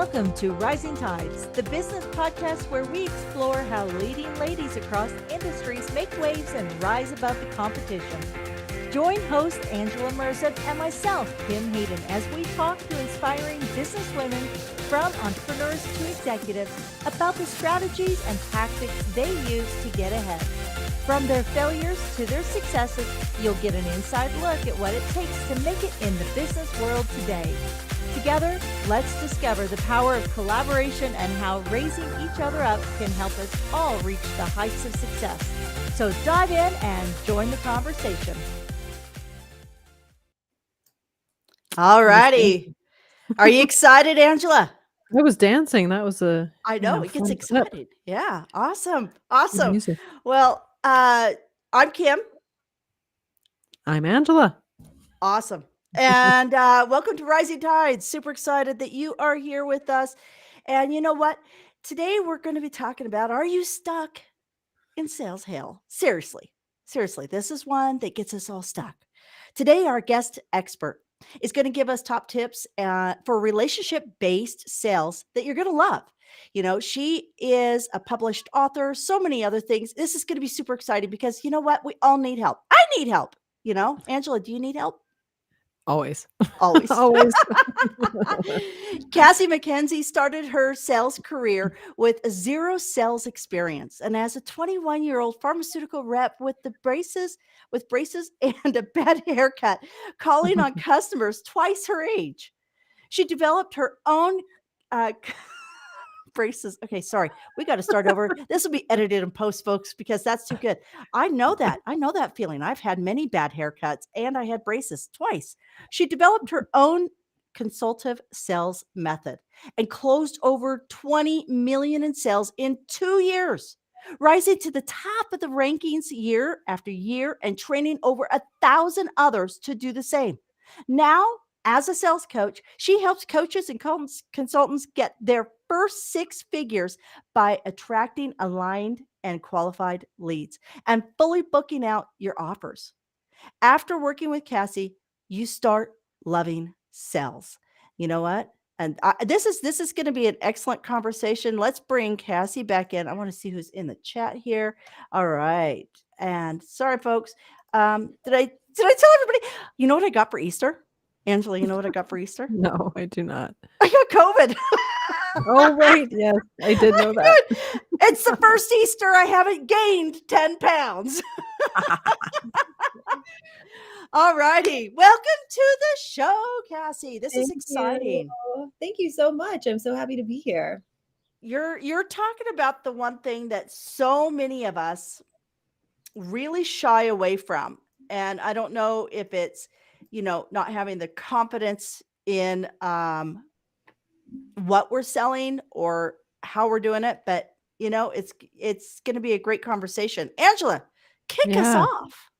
Welcome to Rising Tides, the business podcast where we explore how leading ladies across industries make waves and rise above the competition. Join host Angela Mercer and myself, Kim Hayden, as we talk to inspiring business women from entrepreneurs to executives about the strategies and tactics they use to get ahead. From their failures to their successes, you'll get an inside look at what it takes to make it in the business world today. Together, let's discover the power of collaboration and how raising each other up can help us all reach the heights of success. So dive in and join the conversation. All righty. Are you excited, Angela? I was dancing. That was I know, it gets excited. Clip. Yeah, awesome. Awesome. Music. Well, I'm Kim. I'm Angela. Awesome. And welcome to Rising Tides. Super excited that you are here with us. And you know what? Today we're going to be talking about, are you stuck in sales hell? Seriously, this is one that gets us all stuck. Today, our guest expert is going to give us top tips for relationship-based sales that you're going to love. You know, she is a published author, so many other things. This is going to be super exciting because you know what? We all need help. I need help. You know, Angela, do you need help? Always. Always. Always. Cassie Mackenzie started her sales career with zero sales experience, and as a 21-year-old pharmaceutical rep with braces and a bad haircut, calling on customers twice her age. She developed her own braces. Okay, sorry. We got to start over. This will be edited in post, folks, because that's too good. I know that feeling. I've had many bad haircuts and I had braces twice. She developed her own consultative sales method and closed over 20 million in sales in 2 years, rising to the top of the rankings year after year and training over 1,000 others to do the same. Now, as a sales coach, she helps coaches and consultants get their first 6 figures by attracting aligned and qualified leads and fully booking out your offers. After working with Cassie, you start loving sales. You know what? And this is going to be an excellent conversation. Let's bring Cassie back in. I want to see who's in the chat here. All right. And sorry, folks. Did I tell everybody? You know what I got for Easter? Angela, you know what I got for Easter? No, I do not. I got COVID. Oh, right. Yes, I did know that. It's the first Easter I haven't gained 10 pounds. All righty. Welcome to the show, Cassie. This is exciting. Thank you so much. I'm so happy to be here. You're talking about the one thing that so many of us really shy away from. And I don't know if it's, you know, not having the confidence in what we're selling or how we're doing it, but you know, it's going to be a great conversation. Angela, kick us off.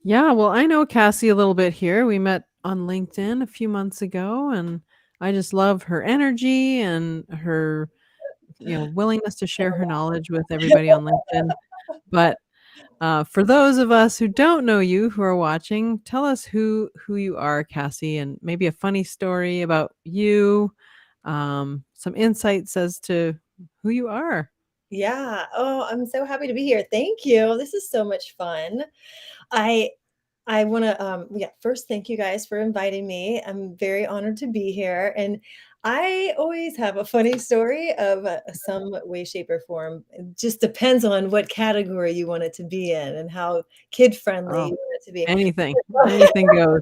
Yeah, well, I know Cassie a little bit here. We met on LinkedIn a few months ago, and I just love her energy and her, willingness to share her knowledge with everybody on LinkedIn. But for those of us who don't know you, who are watching, tell us who you are, Cassie, and maybe a funny story about you, some insights as to who you are. Yeah. Oh, I'm so happy to be here. Thank you. This is so much fun. I want to, first, thank you guys for inviting me. I'm very honored to be here. And I always have a funny story of some way, shape, or form. It just depends on what category you want it to be in and how kid-friendly you want it to be. Anything goes.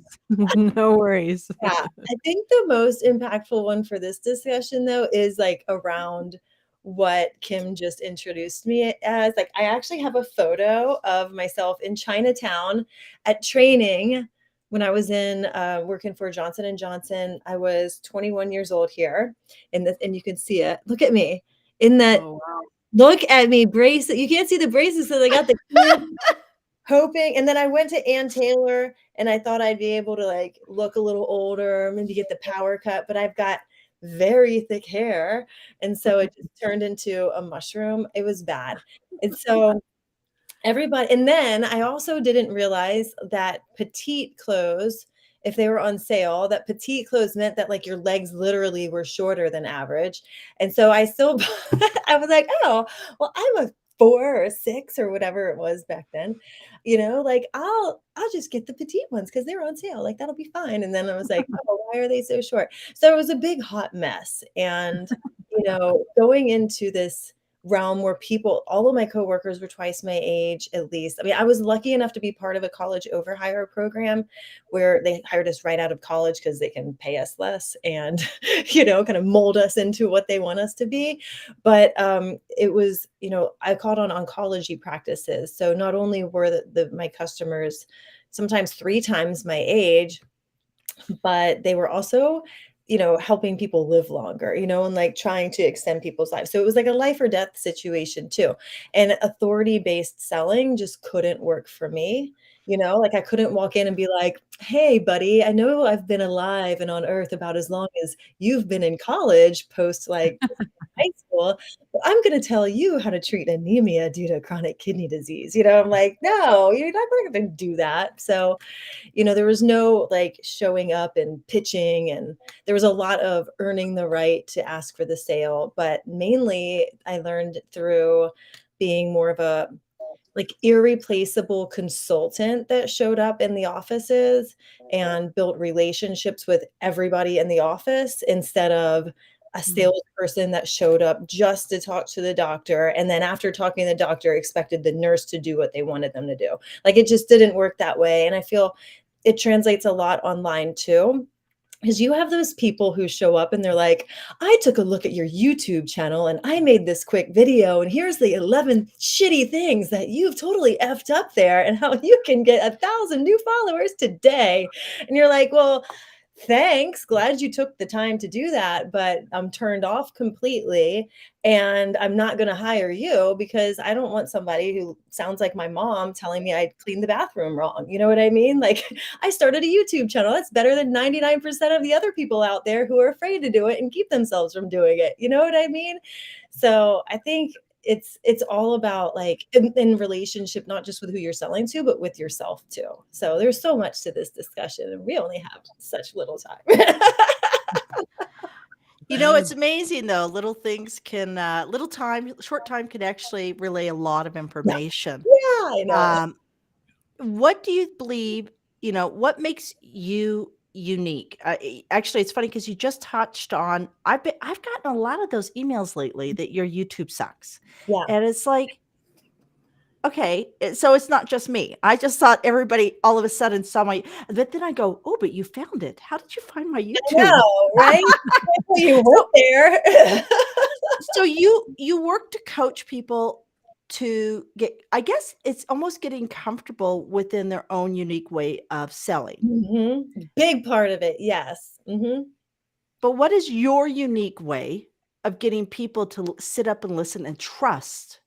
No worries. Yeah. I think the most impactful one for this discussion, though, is like around what Kim just introduced me as. Like, I actually have a photo of myself in Chinatown at training when I was in working for Johnson & Johnson. I was 21 years old here, and you can see it. Look at me in that. Oh, wow. Look at me, bracelet. You can't see the braces because I got the kid hoping. And then I went to Ann Taylor, and I thought I'd be able to like look a little older, maybe get the power cut, but I've got very thick hair. And so it just turned into a mushroom. It was bad. And so everybody, and then I also didn't realize that petite clothes if they were on sale. That petite clothes meant that like your legs literally were shorter than average. And so I still, I was like, oh, well, I'm a 4 or 6 or whatever it was back then, like I'll just get the petite ones because they're on sale. Like that'll be fine. And then I was like, oh, why are they so short? So it was a big hot mess. And, going into this realm where all of my coworkers were twice my age at least. I mean, I was lucky enough to be part of a college overhire program where they hired us right out of college because they can pay us less and, kind of mold us into what they want us to be. But it was, I called on oncology practices. So not only were my customers sometimes 3 times my age, but they were also, helping people live longer, and like trying to extend people's lives. So it was like a life or death situation too. And authority-based selling just couldn't work for me. Like I couldn't walk in and be like, hey, buddy, I know I've been alive and on earth about as long as you've been in college post like high school. But I'm going to tell you how to treat anemia due to chronic kidney disease. I'm like, no, you're not going to do that. So there was no like showing up and pitching, and there was a lot of earning the right to ask for the sale. But mainly I learned through being more of a like irreplaceable consultant that showed up in the offices and built relationships with everybody in the office instead of a Mm. salesperson that showed up just to talk to the doctor. And then after talking to the doctor, expected the nurse to do what they wanted them to do. Like it just didn't work that way. And I feel it translates a lot online too. Because you have those people who show up and they're like, I took a look at your YouTube channel and I made this quick video, and here's the 11 shitty things that you've totally effed up there and how you can get 1,000 new followers today. And you're like, well, thanks. Glad you took the time to do that, but I'm turned off completely. And I'm not going to hire you because I don't want somebody who sounds like my mom telling me I cleaned the bathroom wrong. You know what I mean? Like, I started a YouTube channel. That's better than 99% of the other people out there who are afraid to do it and keep themselves from doing it. You know what I mean? So I think it's all about like in relationship, not just with who you're selling to, but with yourself too. So there's so much to this discussion, and we only have such little time. It's amazing though. Little things can, short time can actually relay a lot of Yeah, information. yeah, I know. What do you believe, what makes you unique? Actually, it's funny because you just touched on, I've gotten a lot of those emails lately that your YouTube sucks. Yeah. And it's like, okay, so it's not just me. I just thought everybody all of a sudden saw but then I go, oh, but you found it. How did you find my I YouTube? know, right? You So, work there. so you work to coach people to get, I guess it's almost getting comfortable within their own unique way of selling. Big part of it, yes. But what is your unique way of getting people to sit up and listen and trust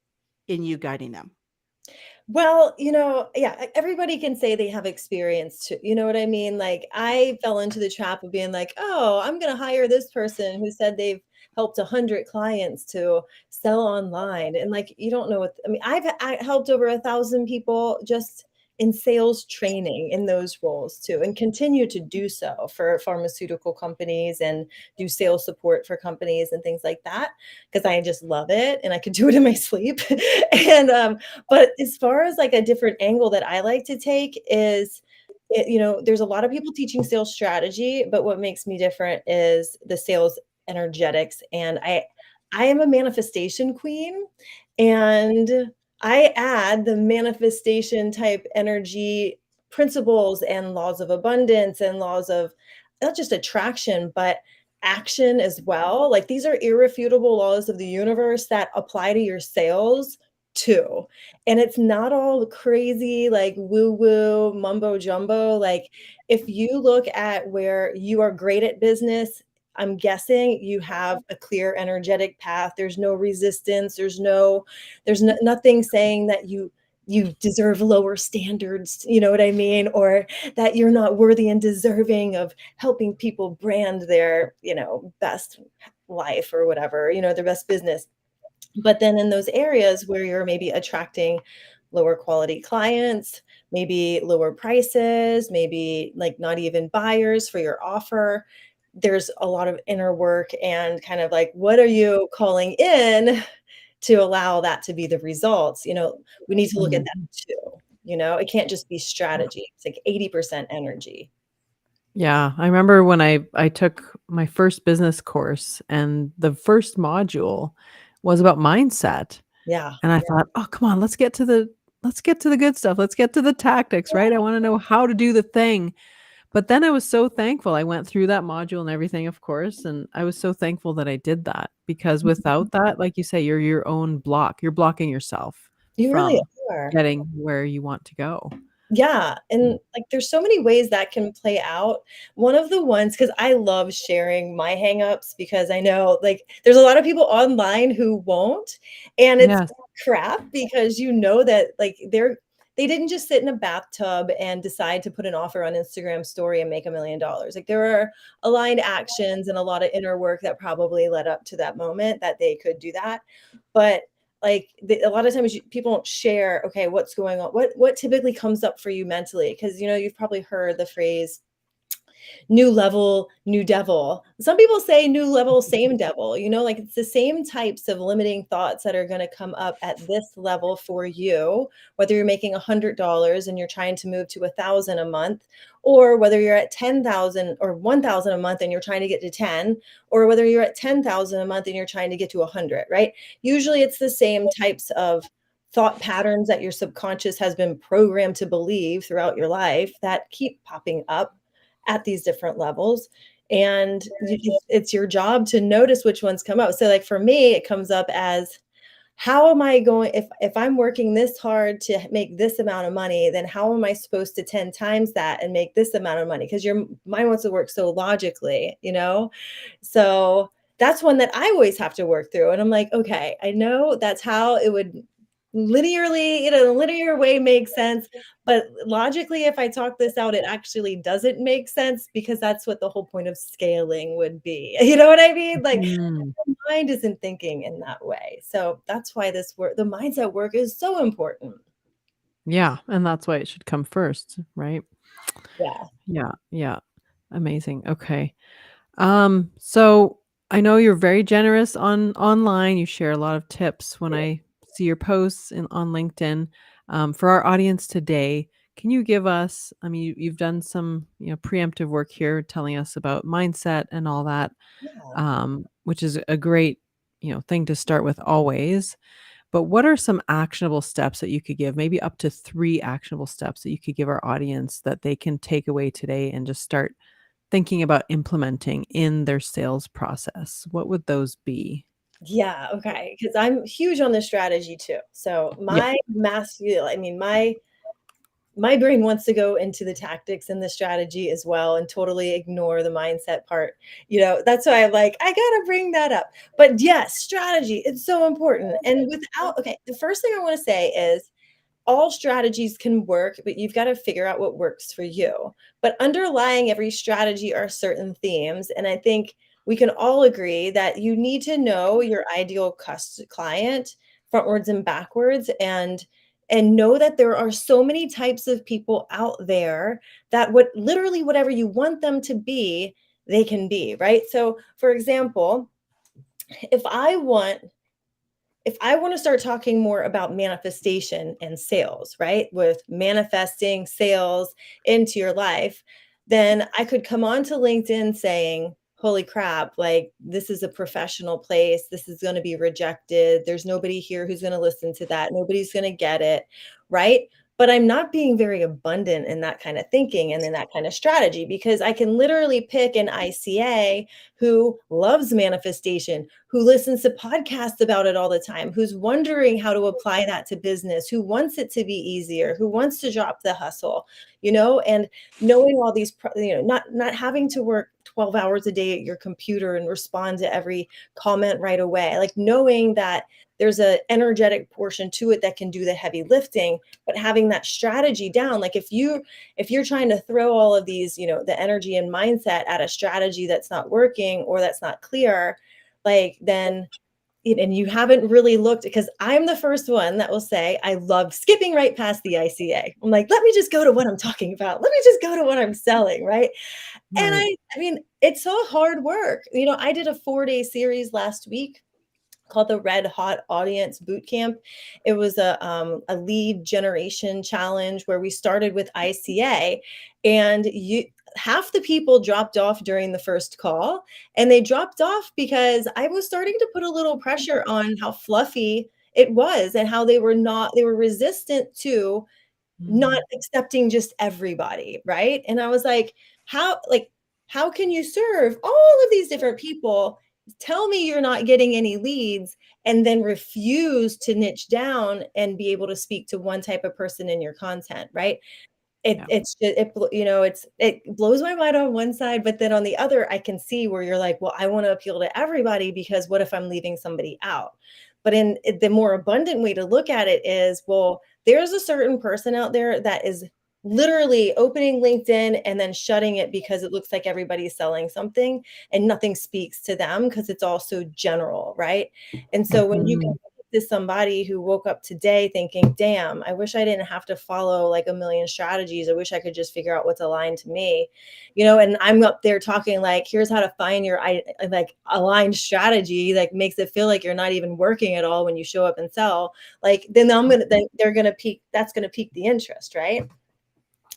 in you guiding them? Well, yeah, everybody can say they have experience too. You know what I mean? Like I fell into the trap of being like, oh, I'm going to hire this person who said they've helped 100 clients to sell online. And like, you don't know I mean, I helped over 1,000 people just in sales training in those roles too, and continue to do so for pharmaceutical companies and do sales support for companies and things like that because I just love it and I could do it in my sleep. And but as far as like a different angle that I like to take is there's a lot of people teaching sales strategy, but what makes me different is the sales energetics. And I am a manifestation queen, and I add the manifestation type energy principles and laws of abundance and laws of not just attraction, but action as well. Like these are irrefutable laws of the universe that apply to your sales too. And it's not all crazy, like woo woo mumbo jumbo. Like if you look at where you are great at business, I'm guessing you have a clear energetic path. There's no resistance. Nothing saying that you deserve lower standards, you know what I mean? Or that you're not worthy and deserving of helping people brand their, best life or whatever, their best business. But then in those areas where you're maybe attracting lower quality clients, maybe lower prices, maybe like not even buyers for your offer. There's a lot of inner work and kind of like, what are you calling in to allow that to be the results? We need to look at that Mhm. too. It can't just be strategy. It's like 80% energy. Yeah, I remember when I took my first business course, and the first module was about mindset, Yeah. and I thought, "Oh, come on, let's get to the good stuff. Let's get to the tactics, right? I wanna know how to do the thing." But then I was so thankful. I went through that module and everything, of course, and I was so thankful that I did that, because without that, like you say, you're your own block. You're blocking yourself You really from are. getting where you want to go. Yeah, and, like, there's so many ways that can play out. One of the ones, because I love sharing my hangups because I know, like, there's a lot of people online who won't, and it's Yes. crap because that, like, they didn't just sit in a bathtub and decide to put an offer on Instagram story and make $1,000,000. Like, there are aligned actions and a lot of inner work that probably led up to that moment that they could do that, but like a lot of times people don't share, okay, what's going on, what typically comes up for you mentally, because you've probably heard the phrase new level, new devil. Some people say new level, same devil. Like it's the same types of limiting thoughts that are going to come up at this level for you, whether you're making $100 and you're trying to move to 1,000 a month, or whether you're at 10,000 or 1,000 a month and you're trying to get to 10, or whether you're at 10,000 a month and you're trying to get to 100, right? Usually it's the same types of thought patterns that your subconscious has been programmed to believe throughout your life that keep popping up at these different levels. And it's your job to notice which ones come up. So like for me, it comes up as, how am I going, if I'm working this hard to make this amount of money, then how am I supposed to 10 times that and make this amount of money? Because your mind wants to work so logically. So that's one that I always have to work through. And I'm like, okay, I know that's how it would linearly, the linear way makes sense. But logically, if I talk this out, it actually doesn't make sense, because that's what the whole point of scaling would be. You know what I mean? Like, Mm. the mind isn't thinking in that way. So that's why the mindset work is so important. Yeah, and that's why it should come first, right? Yeah. Yeah, yeah. Amazing. Okay. So I know you're very generous online. You share a lot of tips when I see your posts on LinkedIn. For our audience today, can you give us, I mean, you've done some, preemptive work here telling us about mindset and all that, Yeah. which is a great, thing to start with always. But what are some actionable steps that you could give? Maybe up to 3 actionable steps that you could give our audience that they can take away today and just start thinking about implementing in their sales process. What would those be? Yeah, okay. Because I'm huge on this strategy too. So Yeah. I mean, my brain wants to go into the tactics and the strategy as well and totally ignore the mindset part. That's why I'm like, I gotta bring that up. But yes, strategy, it's so important. And okay, the first thing I want to say is, all strategies can work, but you've got to figure out what works for you. But underlying every strategy are certain themes. And I think we can all agree that you need to know your ideal client frontwards and backwards, and know that there are so many types of people out there that literally whatever you want them to be, they can be, right? So for example, if I want if I want to start talking more about manifestation and sales, right? With manifesting sales into your life, then I could come onto LinkedIn saying, holy crap, like this is a professional place. This is going to be rejected. There's nobody here who's going to listen to that. Nobody's going to get it, right? But I'm not being very abundant in that kind of thinking and in that kind of strategy, because I can literally pick an ICA who loves manifestation, who listens to podcasts about it all the time, who's wondering how to apply that to business, who wants it to be easier, who wants to drop the hustle, and knowing all these, not having to work 12 hours a day at your computer and respond to every comment right away, like knowing that there's a energetic portion to it that can do the heavy lifting, but having that strategy down. Like if you're trying to throw all of these, the energy and mindset at a strategy that's not working or that's not clear, like then and you haven't really looked, because I'm the first one that will say, I love skipping right past the ICA. I'm like, let me just go to what I'm talking about. Let me just go to what I'm selling, right? And Right. I mean, it's so hard work. I did a 4-day series last week called the Red Hot Audience Boot Camp. It was a lead generation challenge where we started with ICA, and half the people dropped off during the first call, and they dropped off because I was starting to put a little pressure on how fluffy it was, and how they were resistant to not Mm. accepting just everybody, right? And I was like, how can you serve all of these different people? Tell me you're not getting any leads, and then refuse to niche down and be able to speak to one type of person in your content, right? Yeah. It's just it blows my mind on one side, but then on the other, I can see where you're like, well, I want to appeal to everybody, because what if I'm leaving somebody out? But the more abundant way to look at it is, well, there's a certain person out there that is literally opening LinkedIn and then shutting it because it looks like everybody's selling something, and nothing speaks to them because it's all so general, right? And so when you Mhm. to somebody who woke up today thinking, damn, I wish I didn't have to follow like a million strategies. I wish I could just figure out what's aligned to me, and I'm up there talking like, here's how to find your like aligned strategy, like makes it feel like you're not even working at all when you show up and sell. Like, then then they're going to peak. That's going to pique the interest, right?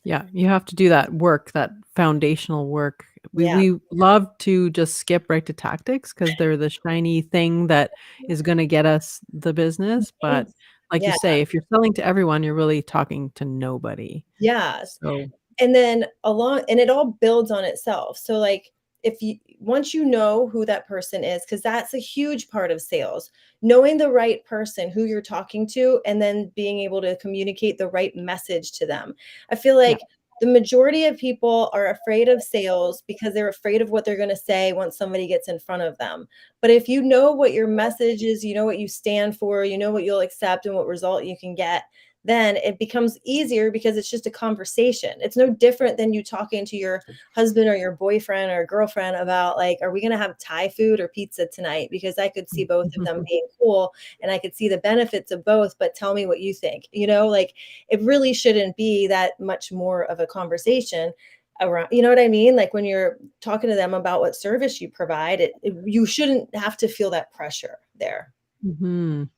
Yeah, you have to do that work, that foundational work. We Yeah. we love to just skip right to tactics because 'cause they're the shiny thing that is gonna get us the business, but Mhm. like you Yeah. say, if you're selling to everyone, you're really talking to nobody. Yeah. So And then and it all builds on itself. So like, if you once you know who that person is, because that's a huge part of sales, knowing the right person who you're talking to, and then being able to communicate the right message to them. I feel yeah. like the majority of people are afraid of sales because they're afraid of what they're going to say once somebody gets in front of them. But if you know what your message is, you know what you stand for, you know what you'll accept and what result you can get, then it becomes easier because it's just a conversation. It's no different than you talking to your husband or your boyfriend or girlfriend about like, are we going to have Thai food or pizza tonight? Because I could see both of them being cool, and I could see the benefits of both, but tell me what you think. Like, it really shouldn't be that much more of a conversation around, you know what I mean? Like, when you're talking to them about what service you provide, you shouldn't have to feel that pressure there. Mhm.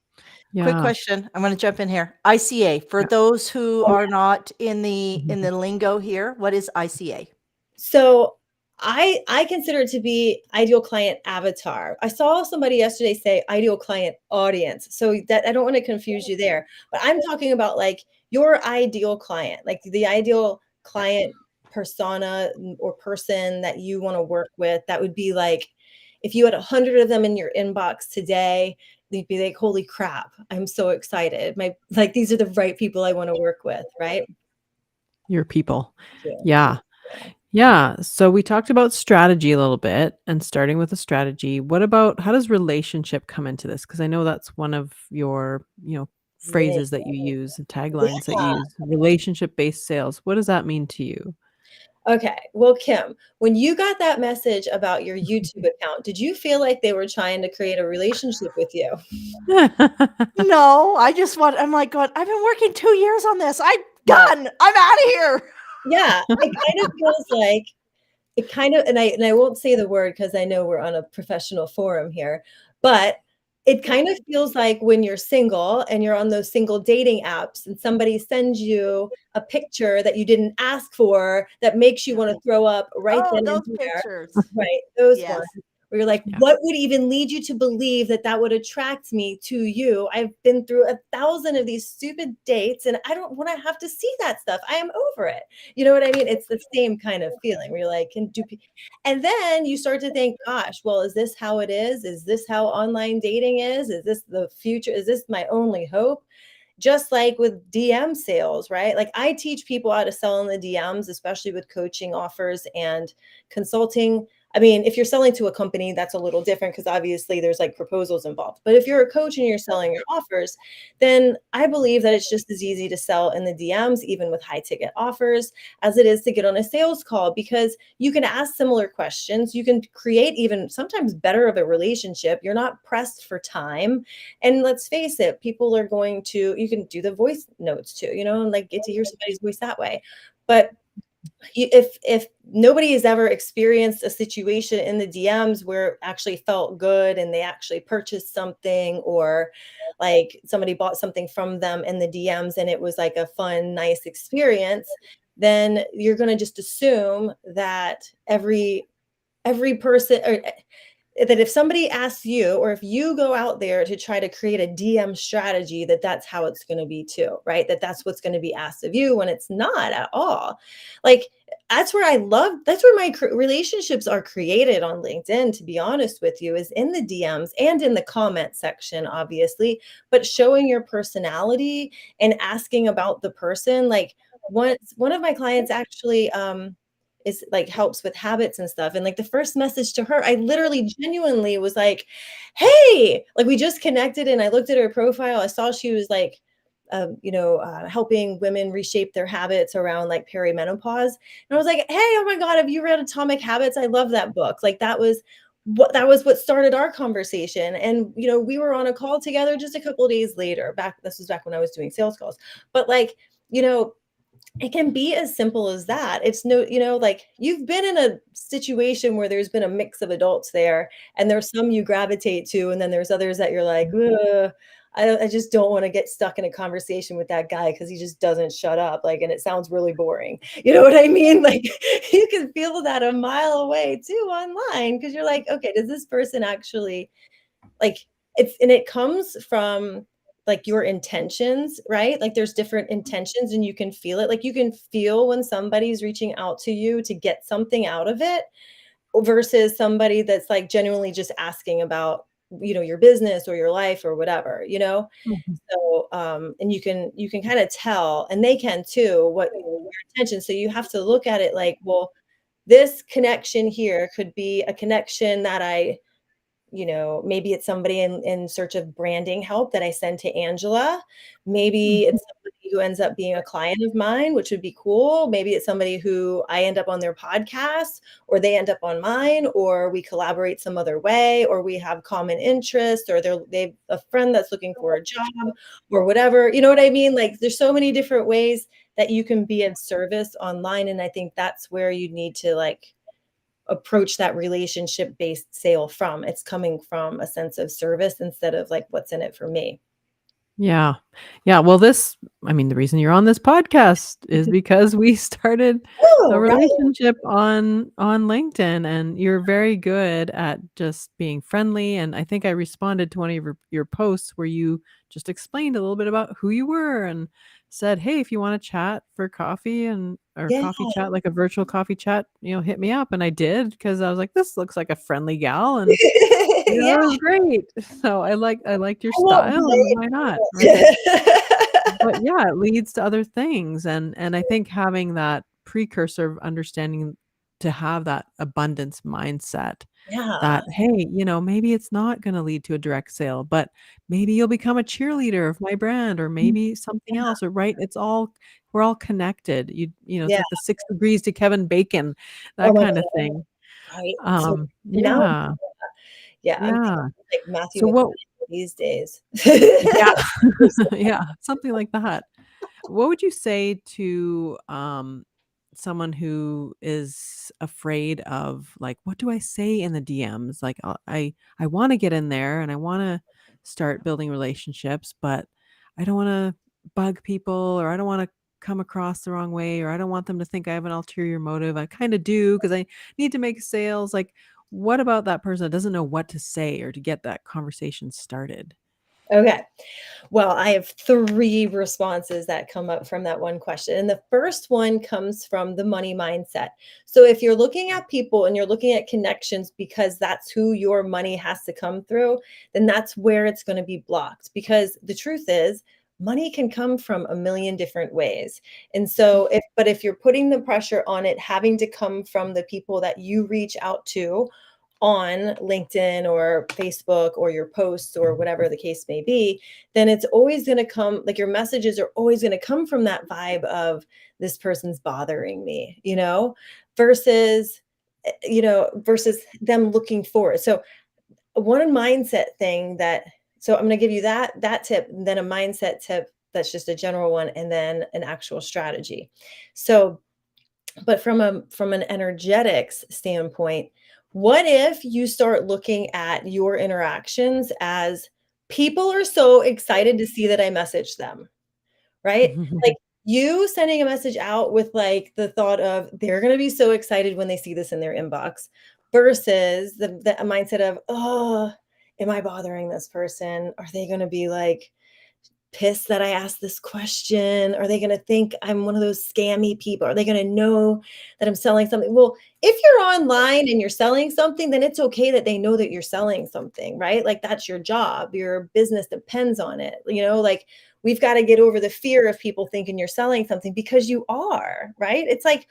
Quick Yeah. question. I'm going to jump in here. ICA, for Yeah. those who Oh, are not in Mhm. the lingo here, what is ICA? So I consider it to be ideal client avatar. I saw somebody yesterday say ideal client audience. So that I don't want to confuse you there, but I'm talking about like your ideal client, like the ideal client persona or person that you want to work with. That would be like, if you had 100 of them in your inbox today, you'd be like, holy crap, I'm so excited. Like, these are the right people I want to work with, right? Your people. Yeah. Yeah. Yeah. Yeah. So we talked about strategy a little bit and starting with a strategy. What about how does relationship come into this? Because I know that's one of your, Yeah. phrases that you use and taglines that you use. Relationship based sales. What does that mean to you? Okay. Well, Kim, when you got that message about your YouTube account, did you feel like they were trying to create a relationship with you? No, I'm like going, I've been working 2 years on this. I'm Yeah. done. I'm out of here. Yeah. It kind of, and I won't say the word because I know we're on a professional forum here, but it kind of feels like when you're single and you're on those single dating apps and somebody sends you a picture that you didn't ask for that makes you Yeah. want to throw up right Oh, then and those there. pictures. Right, those ones. Yes. Where you're like, Yeah. what would even lead you to believe that that would attract me to you? I've been through 1,000 of these stupid dates, and I don't want to have to see that stuff. I am over it. You know what I mean? It's the same kind of feeling where you're like, and then you start to think, gosh, well, is this how it is? Is this how online dating is? Is this the future? Is this my only hope? Just like with DM sales, right? Like, I teach people how to sell in the DMs, especially with coaching offers and consulting. I mean, if you're selling to a company, that's a little different because obviously there's like proposals involved. But if you're a coach and you're selling your offers, then I believe that it's just as easy to sell in the DMs, even with high ticket offers, as it is to get on a sales call, because you can ask similar questions. You can create even sometimes better of a relationship. You're not pressed for time. And let's face it, people are going to, you can do the voice notes too, and like get to hear somebody's voice that way. But if nobody has ever experienced a situation in the DMs where it actually felt good and they actually purchased something, or like somebody bought something from them in the DMs and it was like a fun, nice experience, then you're going to just assume that every person, or that if somebody asks you, or if you go out there to try to create a DM strategy, that's how it's going to be too, right? That's what's going to be asked of you, when it's not at all. Like, that's where my relationships are created on LinkedIn, to be honest with you, is in the DMs and in the comment section, obviously, but showing your personality and asking about the person. Like, once one of my clients actually, is like helps with habits and stuff. And like the first message to her, I literally genuinely was like, "Hey," like we just connected and I looked at her profile. I saw she was like, helping women reshape their habits around like perimenopause. And I was like, "Hey, oh my God, have you read Atomic Habits? I love that book." Like that was what started our conversation. And we were on a call together just a couple of days later. This was back when I was doing sales calls. But like, you know, it can be as simple as that. It's no, like you've been in a situation where there's been a mix of adults there, and there's some you gravitate to, and then there's others that you're like, "Ugh, I just don't want to get stuck in a conversation with that guy because he just doesn't shut up." Like, and it sounds really boring. You know what I mean? Like, you can feel that a mile away too online, because you're like, okay, does this person actually like it comes from like your intentions, right? Like there's different intentions and you can feel it. Like you can feel when somebody's reaching out to you to get something out of it versus somebody that's like genuinely just asking about, your business or your life or whatever. Mhm. So and you can kind of tell, and they can too, what your intention. So you have to look at it like, well, this connection here could be a connection that maybe it's somebody in search of branding help that I send to Angela. Maybe Mhm. it's somebody who ends up being a client of mine, which would be cool. Maybe it's somebody who I end up on their podcast, or they end up on mine, or we collaborate some other way, or we have common interests, or they've a friend that's looking for a job or whatever. You know what I mean? Like there's so many different ways that you can be of service online. And I think that's where you need to like approach that relationship based sale from. It's coming from a sense of service instead of like what's in it for me. Yeah. Yeah, well, I mean, the reason you're on this podcast is because we started a Oh, right. relationship on LinkedIn, and you're very good at just being friendly, and I think I responded to one of your posts where you just explained a little bit about who you were and said, "Hey, if you wanna chat for coffee or Yeah. coffee chat, like a virtual coffee chat, hit me up," and I did because I was like, "This looks like a friendly gal," and Yeah, that was great. So I liked your I won't style, and why not, right? blame. But yeah, it leads to other things, and I think having that precursor of understanding to have that abundance mindset Yeah, that, hey, maybe it's not gonna lead to a direct sale, but maybe you'll become a cheerleader of my brand, or maybe something yeah, else, or right? We're all connected. It's yeah. like the 6 degrees to Kevin Bacon, Oh that my kind of God, thing. right. So now, Yeah, yeah, I'm thinking yeah. like Matthew So McConaughey what these days. Yeah. Yeah, something like that. What would you say to someone who is afraid of, like, what do I say in the DMs? Like, I want to get in there and I want to start building relationships, but I don't want to bug people, or I don't want to come across the wrong way, or I don't want them to think I have an ulterior motive. I kind of do because I need to make sales. Like, what about that person that doesn't know what to say or to get that conversation started? Okay. Well, I have 3 responses that come up from that one question. And the first one comes from the money mindset. So if you're looking at people and you're looking at connections because that's who your money has to come through, then that's where it's going to be blocked. Because the truth is, money can come from a million different ways. And so if you're putting the pressure on it having to come from the people that you reach out to on LinkedIn or Facebook or your posts or whatever the case may be, then it's always going to come, like your messages are always going to come from that vibe of this person's bothering me, versus versus them looking forward. So one mindset thing so I'm going to give you that tip, and then a mindset tip that's just a general one, and then an actual strategy. So, but from an energetics standpoint, what if you start looking at your interactions as people are so excited to see that I messaged them, right? Like you sending a message out with like the thought of they're going to be so excited when they see this in their inbox versus the mindset of, oh, am I bothering this person? Are they going to be like pissed that I asked this question? Are they going to think I'm one of those scammy people? Are they going to know that I'm selling something? Well, if you're online and you're selling something, then it's okay that they know that you're selling something, right? Like that's your job. Your business depends on it. Like we've got to get over the fear of people thinking you're selling something because you are, right? It's like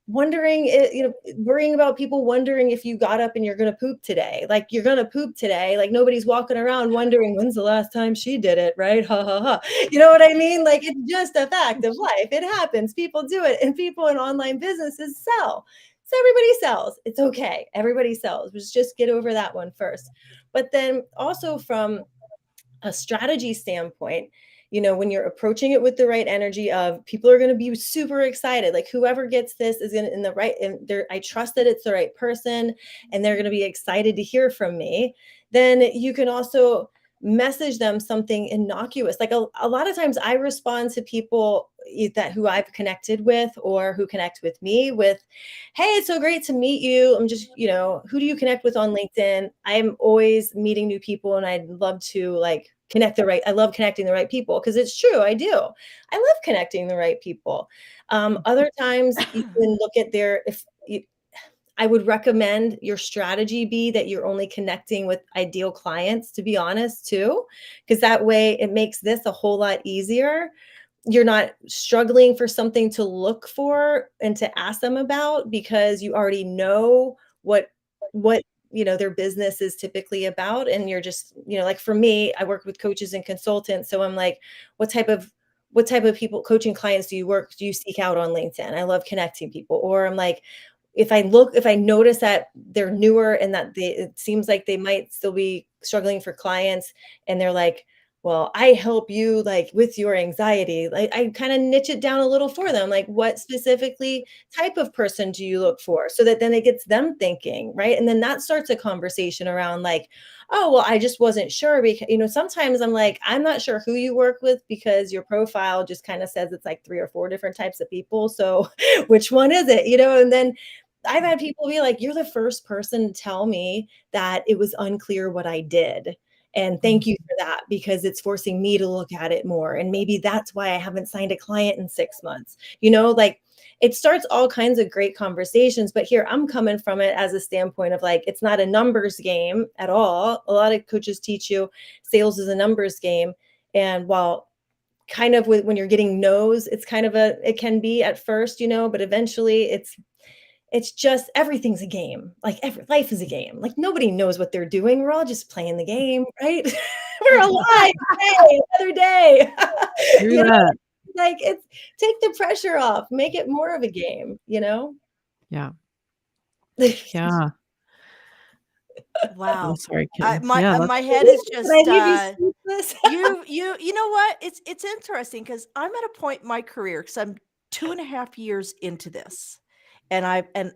wondering, worrying about people wondering if you got up and you're going to poop today. Like you're going to poop today. Like nobody's walking around wondering when's the last time she did it, right? Ha ha ha. You know what I mean? Like it's just a fact of life. It happens. People do it, and people in online businesses sell. So everybody sells. It's okay. Everybody sells. Just get over that one first. But then also from a strategy standpoint, when you're approaching it with the right energy of people are going to be super excited, like whoever gets this is going to in the right, and I trust that it's the right person and they're going to be excited to hear from me, then you can also message them something innocuous. Like a lot of times I respond to people who I've connected with or who connect with me with, hey, it's so great to meet you. I'm just, who do you connect with on LinkedIn? I'm always meeting new people and I'd love to like I love connecting the right people, because it's true. I do. I love connecting the right people. Other times you can look at I would recommend your strategy be that you're only connecting with ideal clients, to be honest, too, because that way it makes this a whole lot easier. You're not struggling for something to look for and to ask them about, because you already know what their business is typically about. And you're just, like for me, I work with coaches and consultants. So I'm like, what type of people, coaching clients do you seek out on LinkedIn? I love connecting people. Or I'm like, if I notice that they're newer and that it seems like they might still be struggling for clients, and they're like, well, I help you like with your anxiety. Like I kind of niche it down a little for them. Like what specifically type of person do you look for? So that then it gets them thinking, right? And then that starts a conversation around like, oh, well, I just wasn't sure because, sometimes I'm like, I'm not sure who you work with because your profile just kind of says it's like 3 or 4 different types of people. So which one is it? And then I've had people be like, you're the first person to tell me that it was unclear what I did. And thank you for that, because it's forcing me to look at it more. And maybe that's why I haven't signed a client in 6 months. Like it starts all kinds of great conversations. But here I'm coming from it as a standpoint of like, it's not a numbers game at all. A lot of coaches teach you sales is a numbers game. And while kind of when you're getting no's, it's kind of it can be at first, but eventually it's just everything's a game. Like life is a game. Like nobody knows what they're doing. We're all just playing the game, right? We're alive today, another day. Do that. Like it's take the pressure off, make it more of a game, Yeah. Yeah. Wow. I'm sorry, Kim. My Yeah, my head is Did just I leave you speechless? you know what? It's interesting because I'm at a point in my career, because I'm 2.5 years into this, and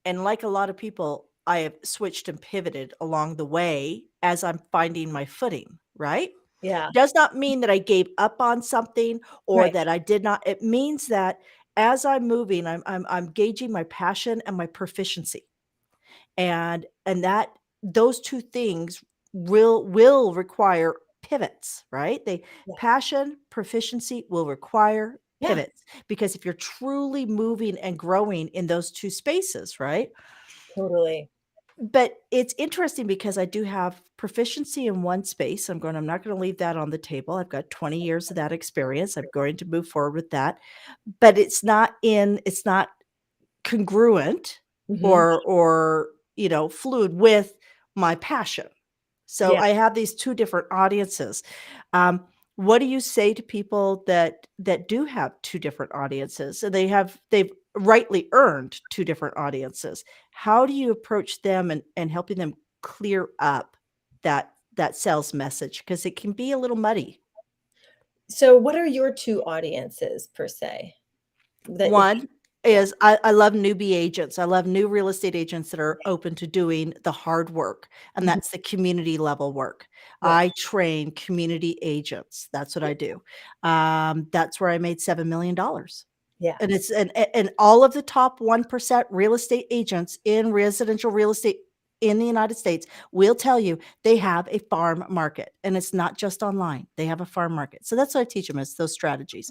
and like a lot of people, I have switched and pivoted along the way as I'm finding my footing. Right? Yeah, Does not mean that I gave up on something or right. that I did not. It means that as I'm moving, I'm gauging my passion and my proficiency, and that those two things will require pivots, right? They Yeah, passion, proficiency will require yeah, pivots, because if you're truly moving and growing in those two spaces, right? totally. But it's interesting because I do have proficiency in one space. I'm not going to leave that on the table. I've got 20 years of that experience. I'm going to move forward with that. But it's not congruent Mhm. or fluid with my passion. So Yeah. I have these two different audiences. Um, what do you say to people that do have two different audiences and they've rightly earned two different audiences? How do you approach them and helping them clear up that sales message? Because it can be a little muddy. So what are your 2 audiences per se? That if One Yeah. is I love newbie agents. I love new real estate agents that are open to doing the hard work, and Mhm. that's the community level work. Yeah. I train community agents. That's what I do. That's where I made $7 million. Yeah. And it's and all of the top 1% real estate agents in residential real estate in the United States will tell you they have a farm market, and it's not just online. They have a farm market. So that's what I teach them is those strategies.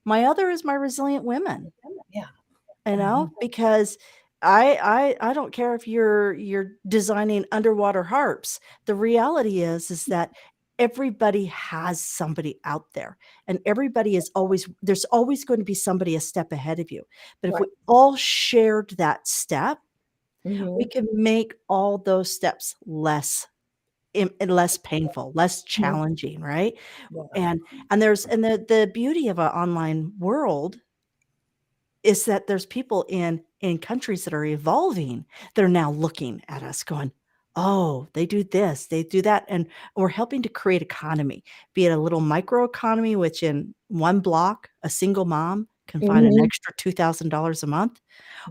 My other is my resilient women, Yeah. Mhm. because I don't care if you're designing underwater harps. The reality is that everybody has somebody out there, and everybody is always there's always going to be somebody a step ahead of you. But if Right. we all shared that step, we Mhm. can make all those steps less painful, less Mhm. challenging, right? Yeah. And the beauty of an online world is that there's people in countries that are evolving that are now looking at us going, "Oh, they do this, they do that," and we're helping to create economy, be it a little micro economy, which in one block, a single mom can find an Mhm. extra $2,000 a month,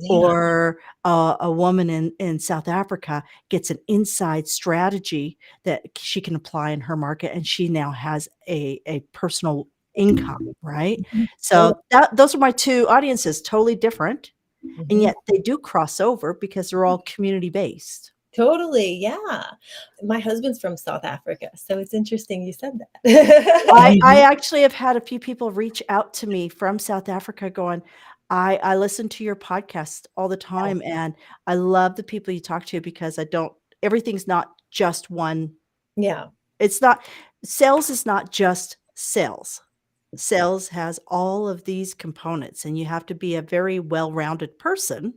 Yeah. or a woman in South Africa gets an inside strategy that she can apply in her market, and she now has a personal income, right? Mhm. So those are my 2 audiences, totally different, and Mhm. yet they do cross over because they're all community based. Totally, yeah. My husband's from South Africa, so it's interesting you said I that. actually have had a few people reach out to me from South Africa going, I listen to your podcast all the time, and I love the people you talk to because I don't everything's not just one. Yeah. It's not Sales is not just sales. Sales has all of these components, and you have to be a very well-rounded person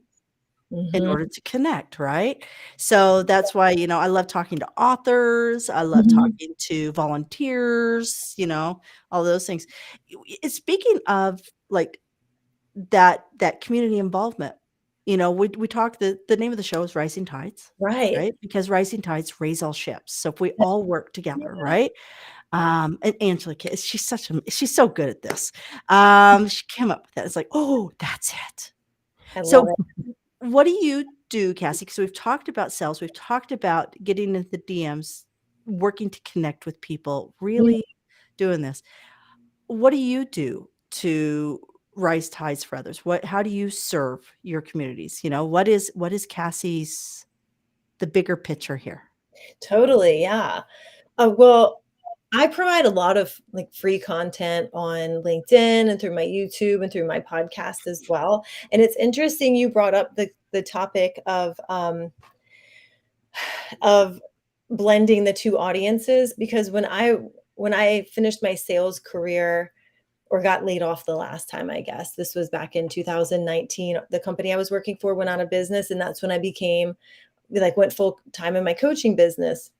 in Mhm. order to connect, right? So that's why, I love talking to authors, I love Mhm. talking to volunteers, all those things. Speaking of like that community involvement, we talk the name of the show is Rising Tides, Right. right? Because rising tides raise all ships. So if we all work together, right? And Angela, she's so good at this. She came up with that. It's like, oh, that's it. I love So it. what do you do, Cassie? Because we've talked about sales, we've talked about getting into the DMs, working to connect with people, Mhm. really doing this. What do you do to rise tides for others? How do you serve your communities? What is Cassie's the bigger picture here? Totally, yeah. Well, I provide a lot of, like, free content on LinkedIn and through my YouTube and through my podcast as well, and it's interesting you brought up the topic of blending the 2 audiences because when I finished my sales career or got laid off the last time, I guess, this was back in 2019, the company I was working for went out of business, and that's when I went full time in my coaching business.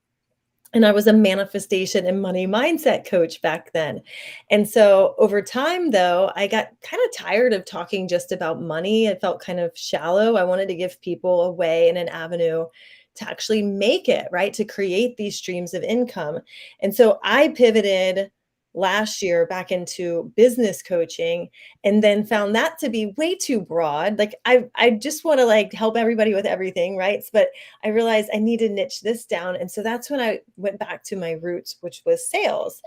And I was a manifestation and money mindset coach back then. And so over time, though, I got kind of tired of talking just about money. It felt kind of shallow. I wanted to give people a way and an avenue to actually make it, right? To create these streams of income. And so I pivoted last year back into business coaching and then found that to be way too broad. Like I just want to like help everybody with everything, right? But I realized I need to niche this down. And so that's when I went back to my roots, which was sales.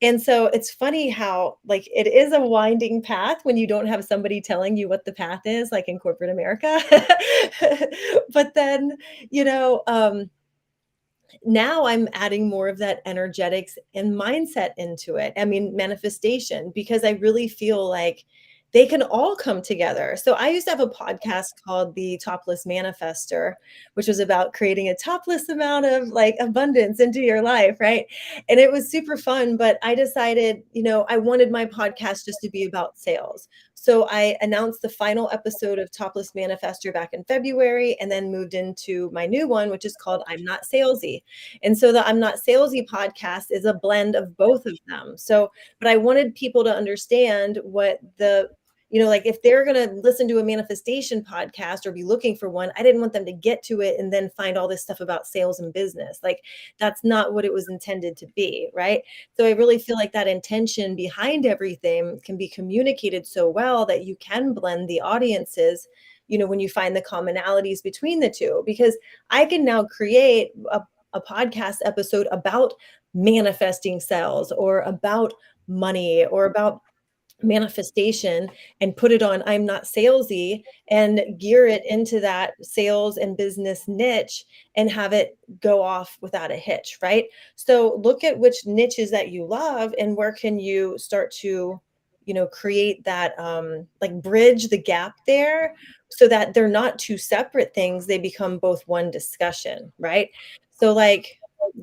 And so it's funny how like it is a winding path when you don't have somebody telling you what the path is, like in corporate America. But then, you know, now I'm adding more of that energetics and mindset into it. I mean, manifestation, because I really feel like they can all come together. So I used to have a podcast called The Topless Manifester, which was about creating a topless amount of like abundance into your life, right? And it was super fun, but I decided, I wanted my podcast just to be about sales. So I announced the final episode of Topless Manifester back in February, and then moved into my new one, which is called I'm Not Salesy. And so the I'm Not Salesy podcast is a blend of both of them. So, but I wanted people to understand what like if they're going to listen to a manifestation podcast or be looking for one, I didn't want them to get to it and then find all this stuff about sales and business. Like that's not what it was intended to be, right? So I really feel like that intention behind everything can be communicated so well that you can blend the audiences, when you find the commonalities between the two, because I can now create a podcast episode about manifesting sales or about money or about manifestation and put it on I'm Not Salesy and gear it into that sales and business niche and have it go off without a hitch, right? So look at which niches that you love and where can you start to create that like bridge the gap there so that they're not two separate things, they become both one discussion, right? So like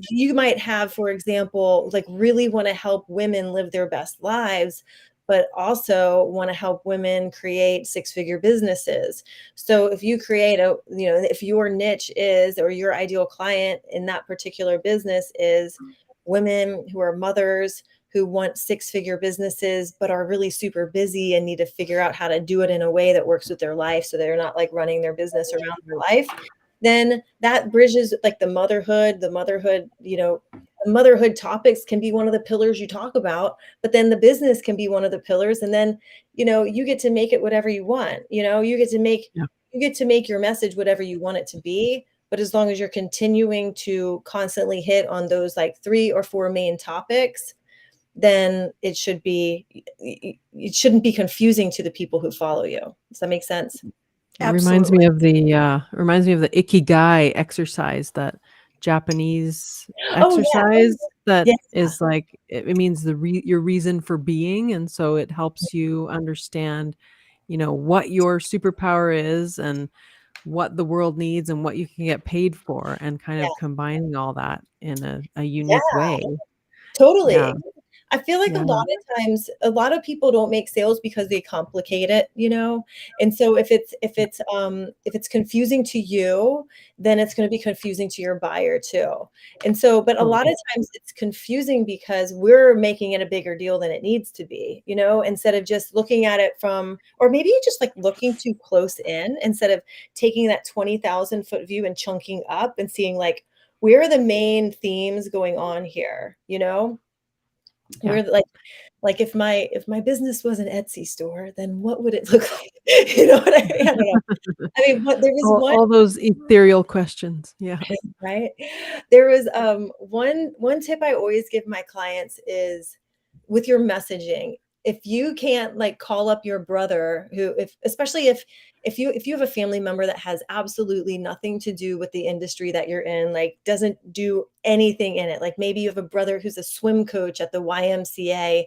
you might have, for example, like really want to help women live their best lives, but also want to help women create six-figure businesses. So if you create if your niche is, or your ideal client in that particular business is women who are mothers who want six-figure businesses, but are really super busy and need to figure out how to do it in a way that works with their life so they're not like running their business around their life, then that bridges like the motherhood topics can be one of the pillars you talk about, but then the business can be one of the pillars. And then, you get to make it whatever you want, you get to make, Yeah. you get to make your message whatever you want it to be. But as long as you're continuing to constantly hit on those like 3 or 4 main topics, then it shouldn't be confusing to the people who follow you. Does that make sense? It reminds Absolutely. me of the ikigai exercise, that Japanese Oh yeah. exercise that Yeah. is like it means your reason for being, and so it helps you understand, what your superpower is and what the world needs and what you can get paid for, and kind Yeah. of combining all that in a Yeah. unique way. Yeah, Totally. I feel like a yeah, lot of times, a lot of people don't make sales because they complicate it, And so if it's confusing to you, then it's gonna be confusing to your buyer too. And so, but a lot totally. of times it's confusing because we're making it a bigger deal than it needs to be, instead of just looking at it from, or maybe just like looking too close in instead of taking that 20,000-foot view and chunking up and seeing like, where are the main themes going on here, Yeah. Where like if my business was an Etsy store, then what would it look like? You know what I mean? I don't know. I mean, but there was one, All those ethereal questions. Yeah. right? There was one tip I always give my clients is with your messaging. If you can't like call up your brother who, if especially if you have a family member that has absolutely nothing to do with the industry that you're in, like doesn't do anything in it, like maybe you have a brother who's a swim coach at the YMCA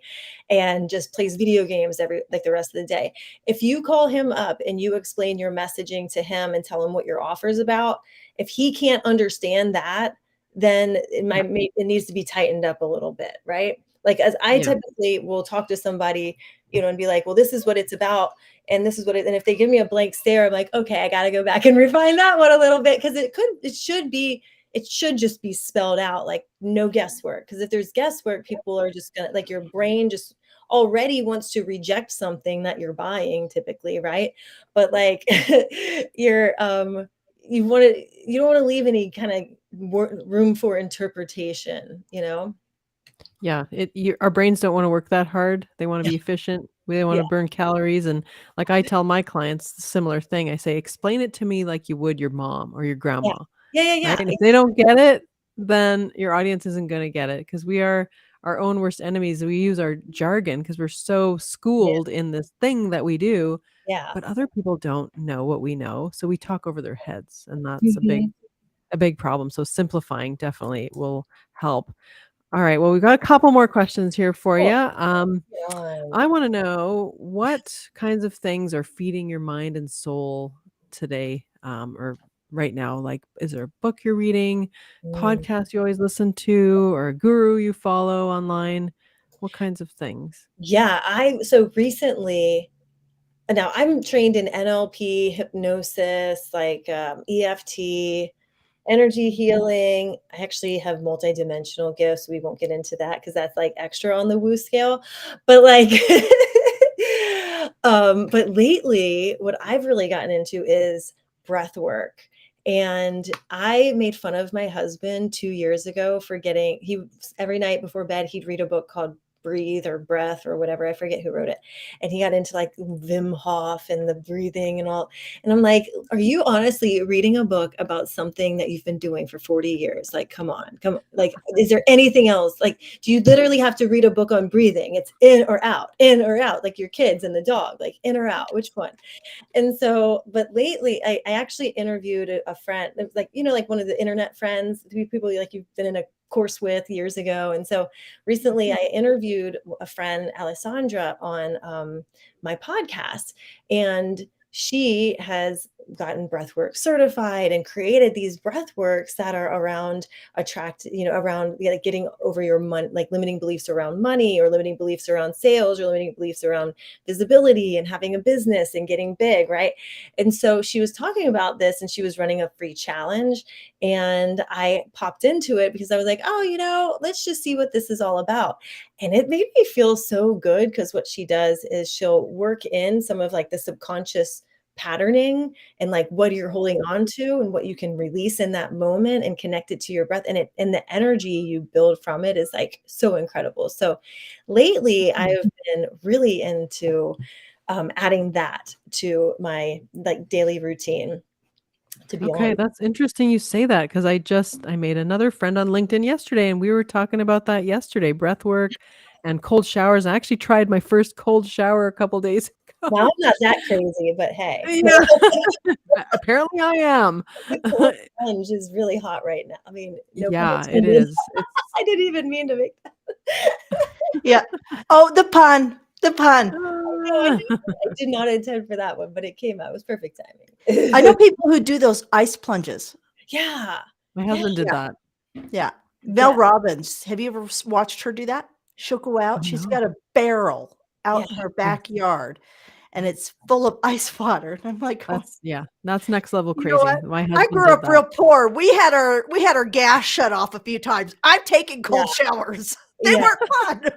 and just plays video games every like the rest of the day. If you call him up and you explain your messaging to him and tell him what your offer is about, if he can't understand that, then Yeah. it needs to be tightened up a little bit, right? Like as I Yeah. typically will talk to somebody, and be like, well, this is what it's about. And this is what and if they give me a blank stare, I'm like, okay, I got to go back and refine that one a little bit. Cause it should just be spelled out, like no guesswork. Cause if there's guesswork, people are just gonna like your brain just already wants to reject something that you're buying typically. Right. But like you're, you don't want to leave any kind of room for interpretation, Yeah, our brains don't wanna work that hard. They wanna be efficient. They Yeah, wanna burn calories, and, like, I tell my clients a similar thing. I say, "Explain it to me like you would your mom or your yeah. grandma," Yeah, yeah, right? yeah. And if they don't get it, then your audience isn't gonna get it, because we are our own worst enemies. We use our jargon because 'cause we're so Yeah, schooled in this thing that we do, yeah. but other people don't know what we know, so we talk over their heads, and that's Mhm. a big problem. So simplifying definitely will help. All right. Well, we've got a couple more questions here for you. Cool. On. I want to know what kinds of things are feeding your mind and soul today, or right now. Like, is there a book you're reading, Mm. podcast you always listen to, or a guru you follow online? What kinds of things? Yeah, so recently, now I'm trained in NLP, hypnosis, like EFT, energy healing. I actually have multidimensional gifts. We won't get into that because that's like extra on the woo scale. But like, but lately, what I've really gotten into is breath work. And I made fun of my husband 2 years ago for every night before bed, he'd read a book called Breathe or Breath or whatever. I forget who wrote it. And he got into like Wim Hof and the breathing and all. And I'm like, are you honestly reading a book about something that you've been doing for 40 years? Like, come on, come on. Like, is there anything else? Like, do you literally have to read a book on breathing? It's in or out, like your kids and the dog, like in or out, which one? And so, but lately I actually interviewed a friend, it was like, like one of the internet friends, people like you've been in a course with years ago. And so recently I interviewed a friend, Alessandra, on my podcast, and she has gotten breathwork certified and created these breathworks that are around around like getting over your money, like limiting beliefs around money or limiting beliefs around sales or limiting beliefs around visibility and having a business and getting big, right? And so she was talking about this and she was running a free challenge. And I popped into it because I was like, oh, let's just see what this is all about. And it made me feel so good because what she does is she'll work in some of like the subconscious patterning and like what you're holding on to and what you can release in that moment and connect it to your breath, and the energy you build from it is like so incredible. So lately I've been really into adding that to my like daily routine, to be Okay, honest. that's interesting you say that because I made another friend on LinkedIn yesterday and we were talking about that yesterday, breath work and cold showers. I actually tried my first cold shower a couple days Now I'm ago. not that crazy, but hey, Yeah. Apparently I am. the cold plunge is really hot right now. I mean, no pun Yeah, it intended. is. It's I didn't even mean to make that. Yeah. Oh, the pun. The pun. No, I did not intend for that one, but it came out. It was perfect timing. I know people who do those ice plunges. Yeah. My Yeah. husband did Yeah. that. Yeah. Mel Yeah. Robbins. Have you ever watched her do that? She'll go Oh, out. She's no. got a barrel Yeah. out in her backyard and it's full of ice water. And I'm like, oh, That's next level you know crazy. what? My I husband grew did up that. real poor. We had our gas shut off a few times. I've taken Yeah. cold showers. They Yeah. weren't fun.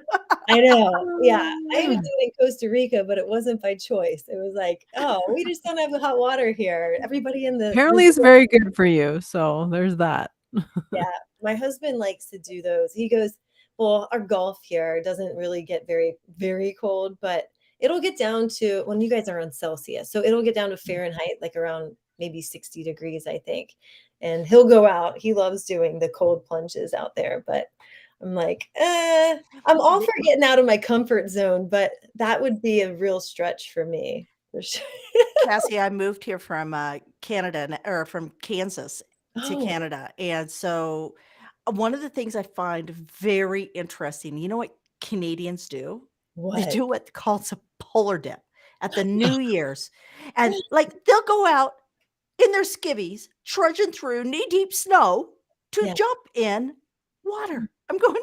I know. Yeah. I even did it in Costa Rica, but it wasn't by choice. It was like, oh, we just don't have the hot water here. Everybody in the Apparently it's resort. very good for you. So there's that. Yeah. My husband likes to do those. He goes, well, our Gulf here doesn't really get very, very cold, but it'll get down to when you guys are on Celsius. So it'll get down to Fahrenheit, like around maybe 60 degrees, I think. And he'll go out. He loves doing the cold plunges out there, but I'm like, I'm all for getting out of my comfort zone, but that would be a real stretch for me, for sure. Cassie, I moved here from Canada or from Kansas to Oh, Canada. And so one of the things I find very interesting, you know what Canadians do? They what? do what's called a polar dip at the New Year's. And like they'll go out in their skivvies, trudging through knee deep snow to Yeah. jump in water. I'm going,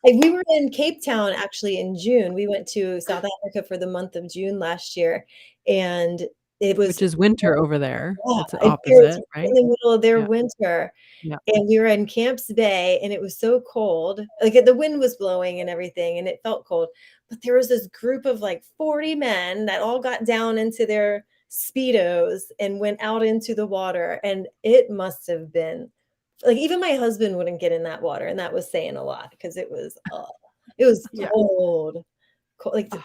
Like, we were in Cape Town actually in June. We went to South Africa for the month of June last year, and it was Which is winter over there. yeah, It's the and here it's opposite, in right? the middle of their Yeah. winter, Yeah. and we were in Camps Bay, and it was so cold. Like, the wind was blowing and everything, and it felt cold, but there was this group of, like, 40 men that all got down into their Speedos and went out into the water, and it must have been like, even my husband wouldn't get in that water, and that was saying a lot because it was yeah. cold. Like, Oh.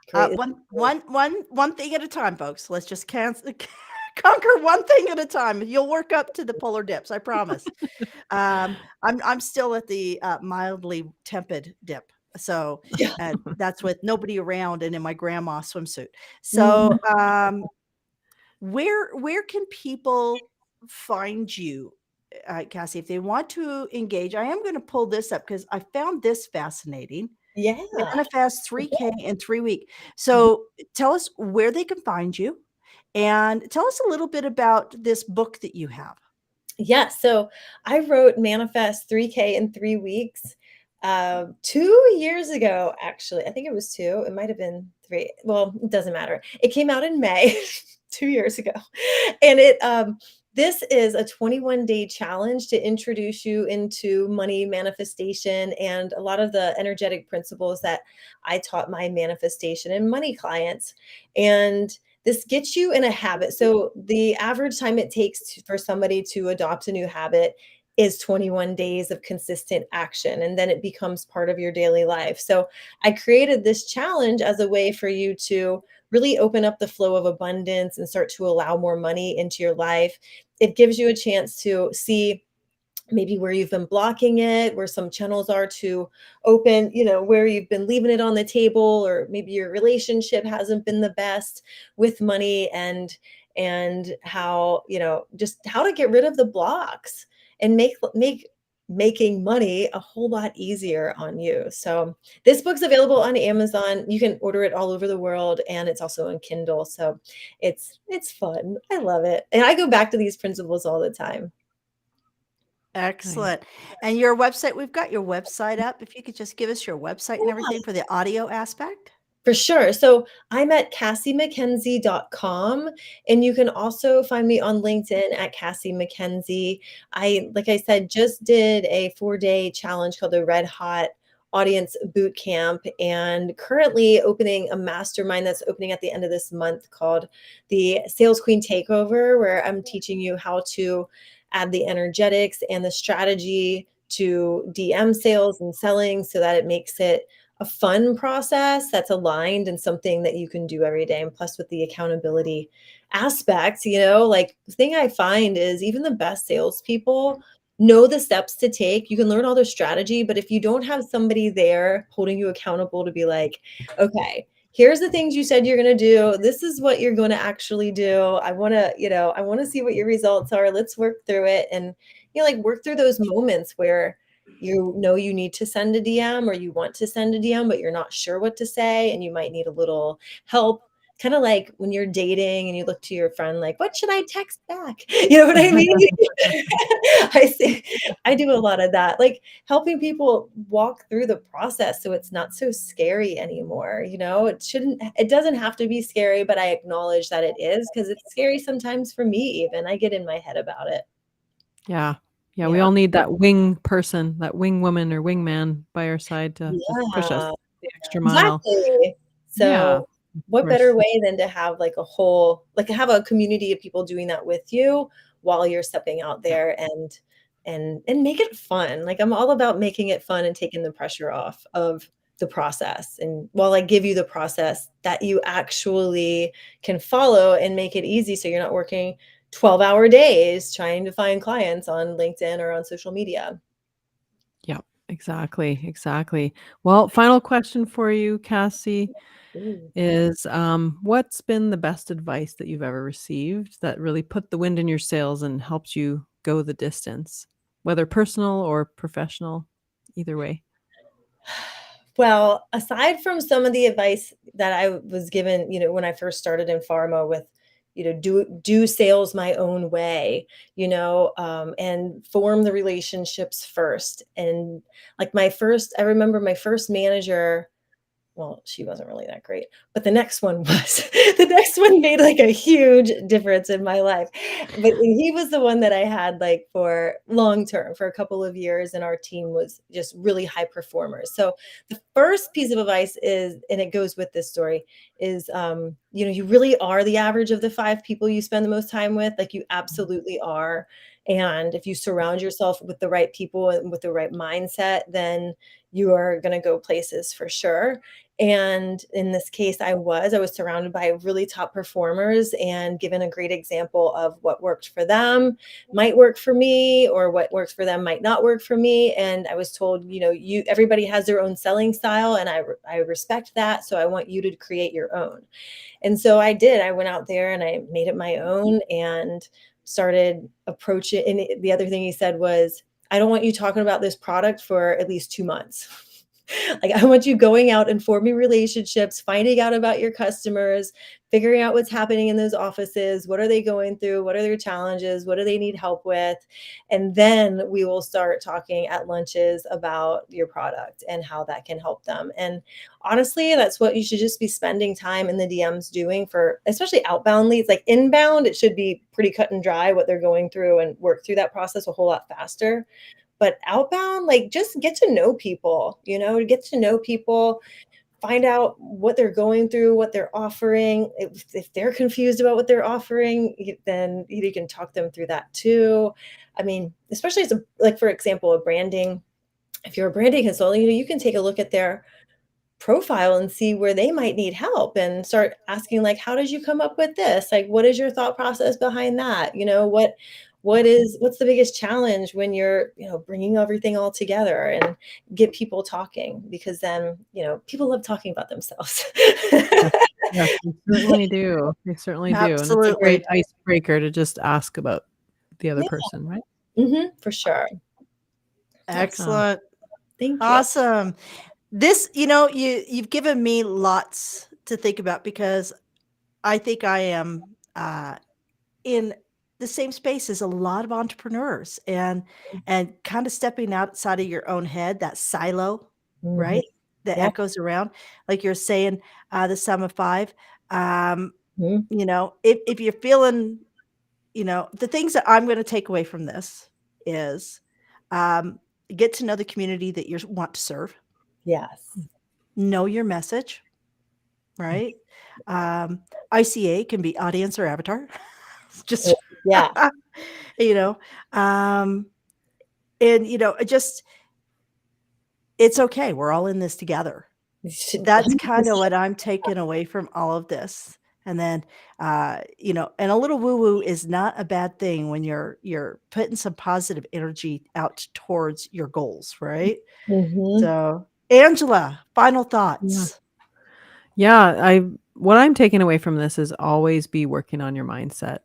crazy. One thing at a time, folks. Let's just conquer one thing at a time. You'll work up to the polar dips, I promise. I'm still at the mildly tepid dip, so Yeah. that's with nobody around and in my grandma swimsuit. Mhm. So, where can people find you Cassie, if they want to engage, I am going to pull this up because I found this fascinating. Yeah. Manifest 3K in 3 weeks. Mhm. So tell us where they can find you and tell us a little bit about this book that you have. Yeah, so I wrote Manifest 3K in 3 weeks, 2 years ago, actually. I think it was 2, it might have been 3. Well, it doesn't matter. It came out in May, 2 years ago. And this is a 21-day challenge to introduce you into money manifestation and a lot of the energetic principles that I taught my manifestation and money clients. And this gets you in a habit. So the average time it takes for somebody to adopt a new habit is 21 days of consistent action, and then it becomes part of your daily life. So I created this challenge as a way for you to really open up the flow of abundance and start to allow more money into your life. It gives you a chance to see maybe where you've been blocking it, where some channels are to open, where you've been leaving it on the table, or maybe your relationship hasn't been the best with money, and how, just how to get rid of the blocks and make making money a whole lot easier on you. So this book's available on Amazon. You can order it all over the world, and it's also on Kindle. So it's fun. I love it. And I go back to these principles all the time. Nice. Excellent. And your website, we've got your website up. If you could just give us your website and everything for the audio aspect. For sure. So I'm at CassieMackenzie.com, and you can also find me on LinkedIn at Cassie Mackenzie. Like I said, just did a 4-day challenge called the Red Hot Audience Boot Camp, and currently opening a mastermind that's opening at the end of this month called the Sales Queen Takeover, where I'm teaching you how to add the energetics and the strategy to DM sales and selling so that it makes it a fun process that's aligned and something that you can do every day. And plus with the accountability aspect, like the thing I find is even the best salespeople know the steps to take. You can learn all their strategy, but if you don't have somebody there holding you accountable to be like, okay, here's the things you said you're going to do. This is what you're going to actually do. I want to see what your results are. Let's work through it. And, like work through those moments where you need to send a DM or you want to send a DM, but you're not sure what to say and you might need a little help. Kind of like when you're dating and you look to your friend, like, what should I text back? You know what I mean? I see. I do a lot of that, like helping people walk through the process so it's not so scary anymore. It doesn't have to be scary, but I acknowledge that it is because it's scary sometimes for me, even. I get in my head about it. Yeah. Yeah, we Yeah. all need that wing person, that wing woman or wing man by our side to just push us Yeah. the extra mile. Exactly. Yeah, So, of what better course. way than to have have a community of people doing that with you while you're stepping out Yeah. there and make it fun. Like I'm all about making it fun and taking the pressure off of the process. And while I give you the process that you actually can follow and make it easy so you're not working 12-hour days trying to find clients on LinkedIn or on social media. Yep, exactly, exactly. Well, final question for you, Cassie, Ooh. is what's been the best advice that you've ever received that really put the wind in your sails and helped you go the distance, whether personal or professional, either way? Well, aside from some of the advice that I was given, when I first started in pharma with, do sales my own way, and form the relationships first. And like I remember my first manager, well, she wasn't really that great, but the next one was. The next one made, like, a huge difference in my life, but he was the one that I had, like, for long term, for a couple of years, and our team was just really high performers. So, the first piece of advice is, and it goes with this story, is, you really are the average of the 5 people you spend the most time with, like, you absolutely are, and if you surround yourself with the right people and with the right mindset, then you are gonna go places for sure. And in this case, I was surrounded by really top performers and given a great example of what worked for them might work for me, or what works for them might not work for me. And I was told, everybody has their own selling style, and I respect that. So I want you to create your own. And so I did. I went out there and I made it my own. And started approaching, and the other thing he said was, I don't want you talking about this product for at least 2 months. Like, I want you going out and forming relationships, finding out about your customers, figuring out what's happening in those offices. What are they going through? What are their challenges? What do they need help with? And then we will start talking at lunches about your product and how that can help them. And honestly, that's what you should just be spending time in the DMs doing, for especially outbound leads. Like inbound, it should be pretty cut and dry what they're going through, and work through that process a whole lot faster. But outbound, like, just get to know people, get to know people, find out what they're going through, what they're offering. If they're confused about what they're offering, then you can talk them through that too. I mean, especially as like, for example, a branding, if you're a branding consultant, you can take a look at their profile and see where they might need help, and start asking, like, how did you come up with this? Like, what is your thought process behind that? What's the biggest challenge when you're, bringing everything all together, and get people talking, because then, people love talking about themselves. Yes, yes, they certainly do. They certainly do, and it's a great Absolutely. icebreaker to just ask about the other Yeah. person, right? For sure. Excellent. Thank you. Awesome. This, you've given me lots to think about, because I think I am in the same space as a lot of entrepreneurs, and kind of stepping outside of your own head, that silo, Mhm. right? That Yeah. echoes around, like you're saying, the sum of five. Mhm. If you're feeling, the things that I'm going to take away from this is, um, get to know the community that you want to serve, Yes. know your message, right? Um, ICA can be audience or avatar. Just, Yeah. you know, um, and, just it's okay. We're all in this together. You should That's kind of 100%. what I'm taking away from all of this. And then, and a little woo woo is not a bad thing when you're putting some positive energy out towards your goals, right? Mhm. So, Angela, final Yeah. thoughts. Yeah, what I'm taking away from this is always be working on your mindset.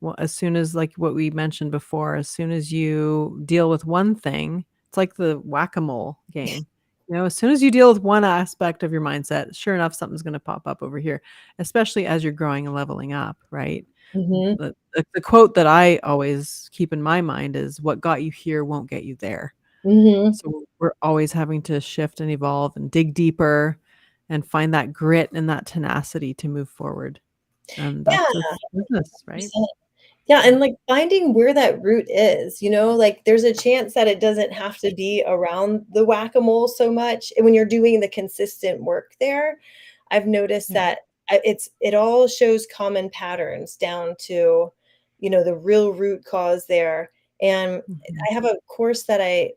Well, as soon as, like what we mentioned before, as soon as you deal with one thing, it's like the whack-a-mole game. As soon as you deal with one aspect of your mindset, sure enough, something's going to pop up over here, especially as you're growing and leveling up, right? Mhm. The quote that I always keep in my mind is, what got you here won't get you there. Mhm. So we're always having to shift and evolve and dig deeper and find that grit and that tenacity to move forward. And Yeah. that's with business, right? 100%. Yeah, Yeah. and, like, finding where that root is, like, there's a chance that it doesn't have to be around the whack-a-mole so much, and when you're doing the consistent work there, I've noticed Yeah. that it all shows common patterns down to, the real root cause there. And Mhm. I have a course that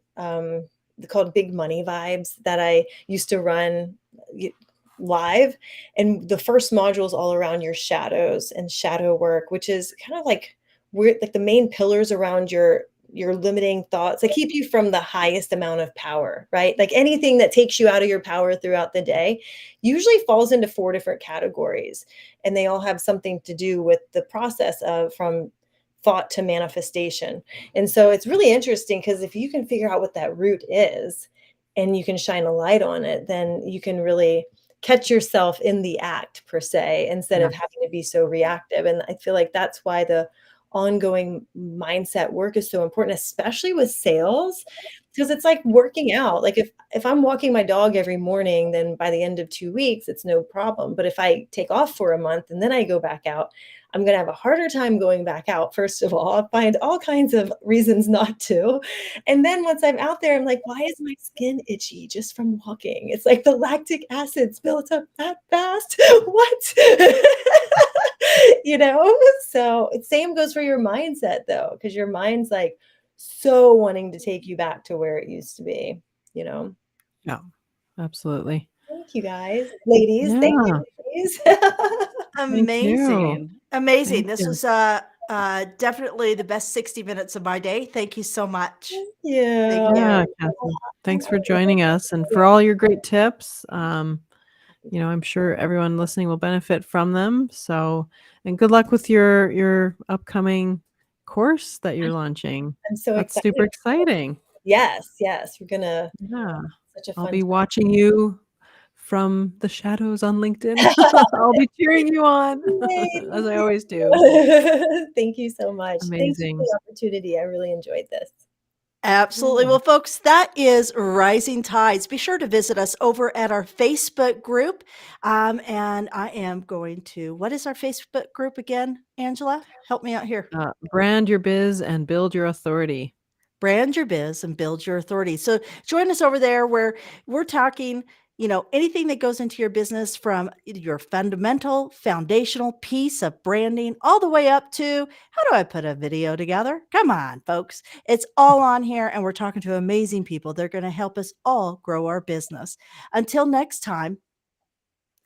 called Big Money Vibes, that I used to run y live, and the first module is all around your shadows and shadow work, which is kind of like weird, like the main pillars around your limiting thoughts that keep you from the highest amount of power, right? Like anything that takes you out of your power throughout the day usually falls into 4 different categories, and they all have something to do with the process of from thought to manifestation. And so it's really interesting, because if you can figure out what that root is and you can shine a light on it, then you can really catch yourself in the act, per se, instead Yeah. of having to be so reactive. And I feel like that's why the ongoing mindset work is so important, especially with sales, because it's like working out. Like, if I'm walking my dog every morning, then by the end of 2 weeks, it's no problem. But if I take off for a month and then I go back out, I'm gonna have a harder time going back out, first of all. I'll find all kinds of reasons not to. And then once I'm out there, I'm like, why is my skin itchy just from walking? It's like the lactic acid's built up that fast. What? You know? So same goes for your mindset, though, because your mind's like so wanting to take you back to where it used to be, you know? Yeah, absolutely. Thank you guys. Ladies, thank you, Yeah, ladies. thank you. Amazing. Amazing. Thank This you. was definitely the best 60 minutes of my day. Thank you so much. Thank Thank you. you. Yeah, Cassie. Thanks for joining us and for all your great tips. I'm sure everyone listening will benefit from them. So, and good luck with your upcoming course that you're launching. I'm so That's excited. super exciting. Yes, yes, we're gonna Yeah. such a I'll fun be time. watching you from the shadows on LinkedIn. I'll be cheering you on Yay, as thank I you. always do. Thank you so much. Thank you for Amazing. the opportunity. I really enjoyed this. Absolutely. Yeah. Well, folks, that is Rising Tides. Be sure to visit us over at our Facebook group. And I am going to, what is our Facebook group again, Angela? Help me out here. Brand your biz and build your authority. Brand your biz and build your authority. So join us over there where we're talking, anything that goes into your business from your fundamental, foundational piece of branding all the way up to how do I put a video together? Come on, folks. It's all on here, and we're talking to amazing people. They're going to help us all grow our business. Until next time,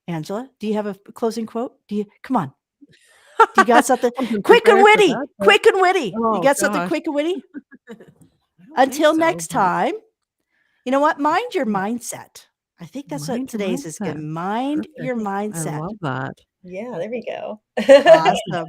Angela, do you have a closing quote? Come on. Do you got something Wasn't quick and prepared for witty? that, but Quick and witty. You oh got something gosh. quick and witty? I don't think Until so, next but time. You know what? Mind your mindset. I think that's what mind your today's is good. mindset. Mind your Perfect. I mindset. love that. Yeah, there we go. Awesome.